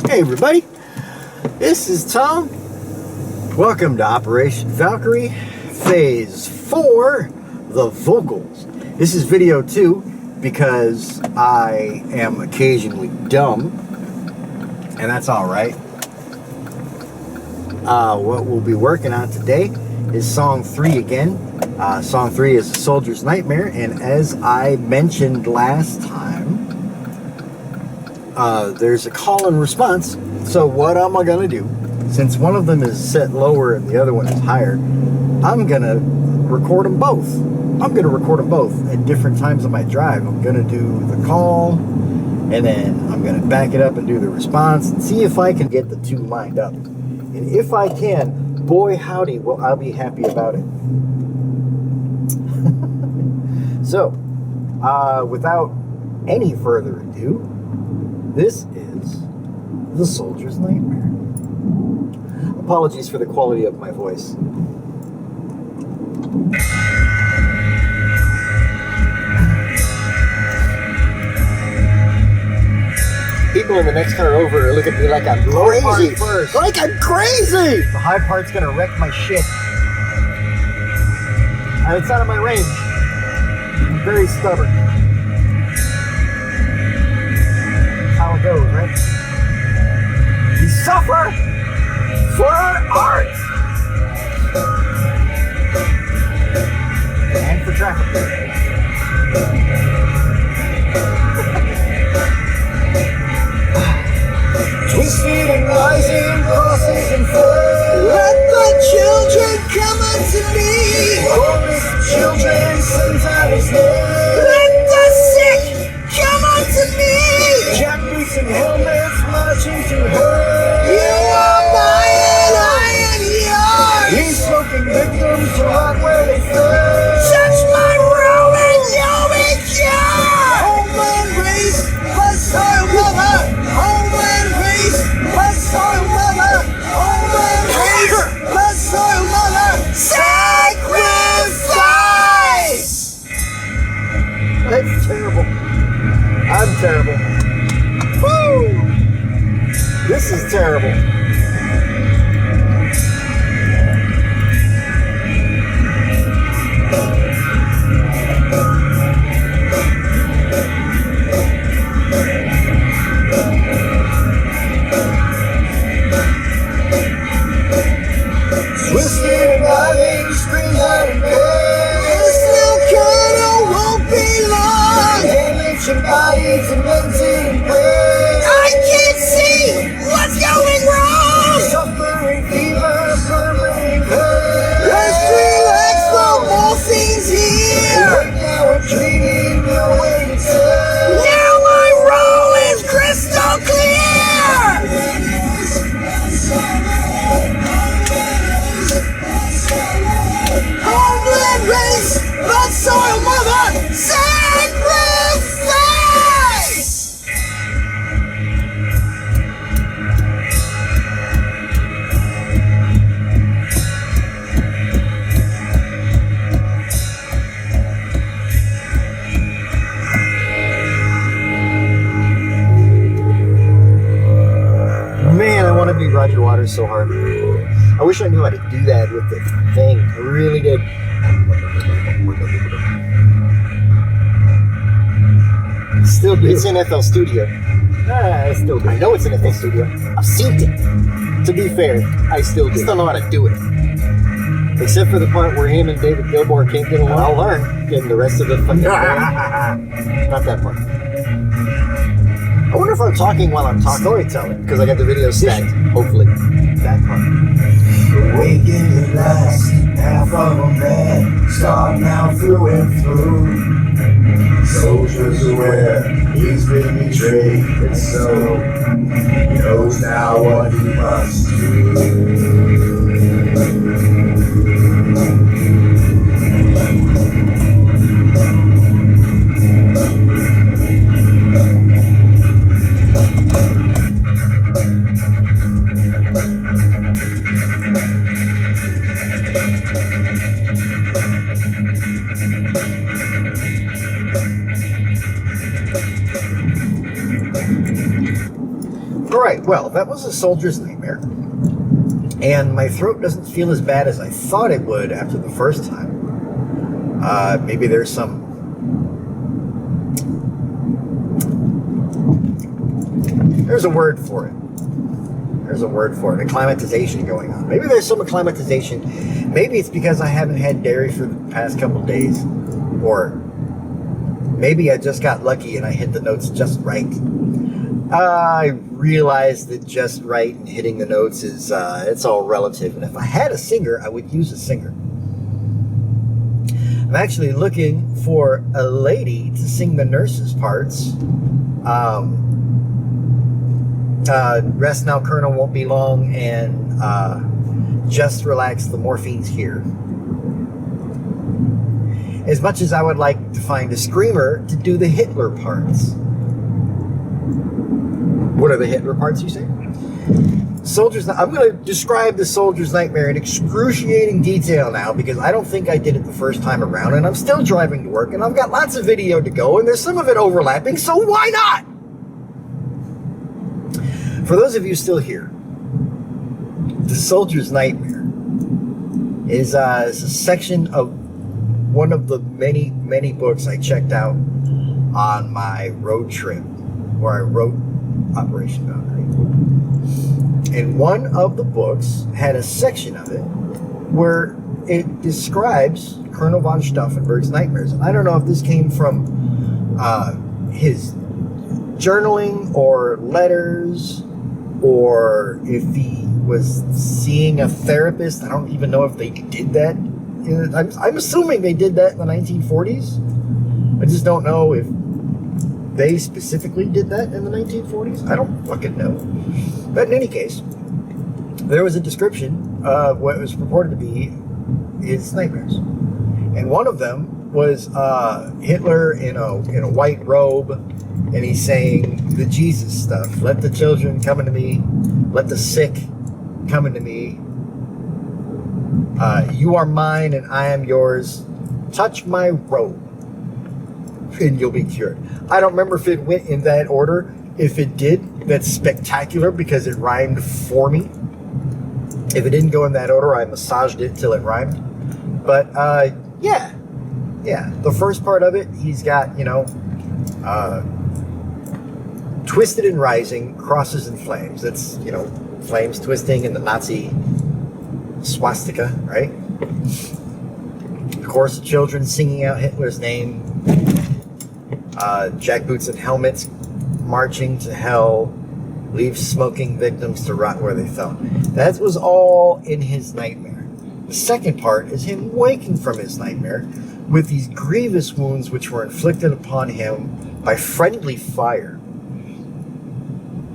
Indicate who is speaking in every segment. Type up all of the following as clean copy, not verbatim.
Speaker 1: Hey everybody, this is Tom. Welcome to Operation Valkyrie Phase 4, the vocals. This is video 2 because I am occasionally dumb, and that's alright. What we'll be working on today is song 3 again. Song 3 is A Soldier's Nightmare, and as I mentioned last time, there's a call and response. So what am I gonna do? Since one of them is set lower and the other one is higher, I'm gonna record them both. I'm gonna record them both at different times of my drive. I'm gonna do the call, and then I'm gonna back it up and do the response and see if I can get the two lined up. And if I can, boy howdy, well, I'll be happy about it. So, without any further ado, this is The Soldier's Nightmare. Apologies for the quality of my voice. People in the next car over look at me like I'm crazy. Like I'm crazy! The high part's gonna wreck my shit. And it's out of my range. I'm very stubborn. How it goes, right? We suffer for our art and for traffic. Twisted and rising, crosses and falls. Let the children come unto me. Chorus of children sings out his name. Let the sick come unto me. Jackboots and helmets marching to her. You are mine, I am yours. He's smoking victims to rot where they fell. Touch my ruin, you'll be cured. Homeland race, bless our mother. Homeland race, bless our mother. Homeland race, bless our mother. Sacrifice! That's terrible. I'm terrible. Woo! This is terrible. Twisted and riding, screams out in pain. This little colonel won't be long. Damage your body to maintain pain. I can't see what's going wrong. Suffering fever, permanent pain. Let's relax, the morphine's here. Right now I'm dreaming, no way to tell. Now my role is crystal clear. Homeland race, blood soil mother, sacrifice! Man, I want to be Roger Waters so hard. I wish I knew how to do that with the thing. I really did. Still do. It's in FL Studio. I still do. I know it's in FL Studio. I've seen it. To be fair, I still do. I still know how to do it. Except for the part where him and David Gilmour can't get along. I'll learn. And the rest of the fucking not that part. I wonder if I'm talking while I'm talking. Storytelling. Because I got the video stacked. Hopefully. That part. Awaken at last, half of a man, start now through and through. Soldiers aware, he's been betrayed, and so he knows now what he must do. All right, well, that was a soldier's nightmare. And my throat doesn't feel as bad as I thought it would after the first time. Maybe there's some... There's a word for it. There's a word for it. Acclimatization going on. Maybe there's some acclimatization. Maybe it's because I haven't had dairy for the past couple days. Or maybe I just got lucky and I hit the notes just right. I realize that just right and hitting the notes is, it's all relative. And if I had a singer, I would use a singer. I'm actually looking for a lady to sing the nurse's parts. Rest now, Colonel, won't be long, and just relax, the morphine's here. As much as I would like to find a screamer to do the Hitler parts. What are the Hitler parts, you say? I'm going to describe the soldier's nightmare in excruciating detail now, because I don't think I did it the first time around, and I'm still driving to work, and I've got lots of video to go, and there's some of it overlapping, so why not? For those of you still here, the soldier's nightmare is a section of one of the many, many books I checked out on my road trip, where I wrote Operation Boundary. And one of the books had a section of it where it describes Colonel von Stauffenberg's nightmares. And I don't know if this came from his journaling or letters, or if he was seeing a therapist. I don't even know if they did that. I'm assuming they did that in the 1940s. I just don't know if they specifically did that in the 1940s. I don't fucking know. But in any case, there was a description of what was purported to be his nightmares. And one of them was Hitler in a white robe, and he's saying the Jesus stuff. Let the children come unto me. Let the sick come unto me. You are mine and I am yours. Touch my robe and you'll be cured. I don't remember if it went in that order. If it did, that's spectacular because it rhymed for me. If it didn't go in that order, I massaged it till it rhymed. But yeah. The first part of it, he's got, twisted and rising, crosses and flames. That's, flames twisting and the Nazi swastika, right? Of course, the children singing out Hitler's name. Jackboots and helmets marching to hell. Leave smoking victims to rot where they fell. That was all in his nightmare. The second part is him waking from his nightmare with these grievous wounds which were inflicted upon him by friendly fire.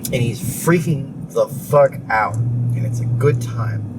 Speaker 1: And he's freaking the fuck out. And it's a good time.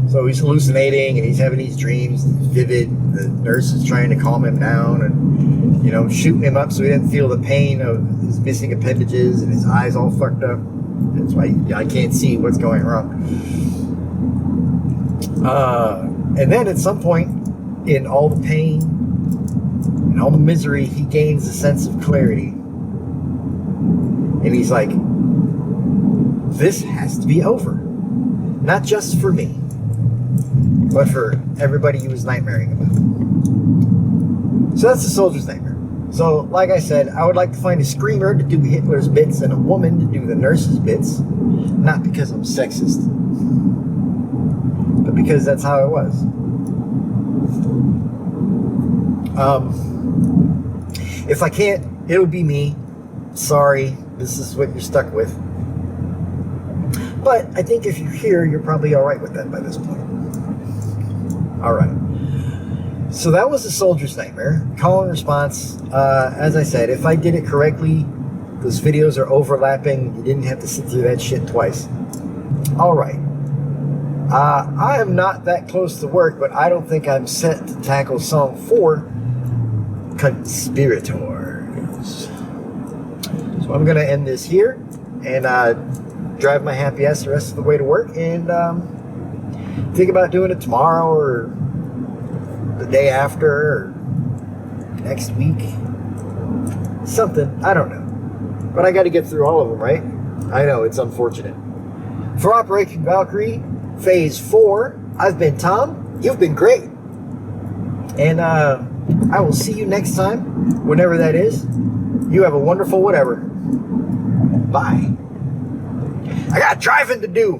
Speaker 1: So he's hallucinating and he's having these dreams, vivid. The nurse is trying to calm him down and, shooting him up so he didn't feel the pain of his missing appendages and his eyes all fucked up. That's why I can't see what's going wrong. And then at some point, in all the pain and all the misery, he gains a sense of clarity. And he's like, this has to be over. Not just for me, but for everybody he was nightmaring about. So that's the soldier's nightmare. So, like I said, I would like to find a screamer to do Hitler's bits and a woman to do the nurse's bits. Not because I'm sexist, but because that's how it was. If I can't, it'll be me. Sorry, this is what you're stuck with. But I think if you're here, you're probably all right with that by this point. All right. So that was the soldier's nightmare. Call and response. As I said, if I did it correctly, those videos are overlapping. You didn't have to sit through that shit twice. All right. I am not that close to work, but I don't think I'm set to tackle Song 4, Conspirators. So I'm going to end this here and drive my happy ass the rest of the way to work and think about doing it tomorrow or the day after or next week. Something. I don't know. But I got to get through all of them, right? I know, it's unfortunate. For Operation Valkyrie, Phase 4, I've been Tom. You've been great. And I will see you next time, whenever that is. You have a wonderful whatever. Bye. I got driving to do.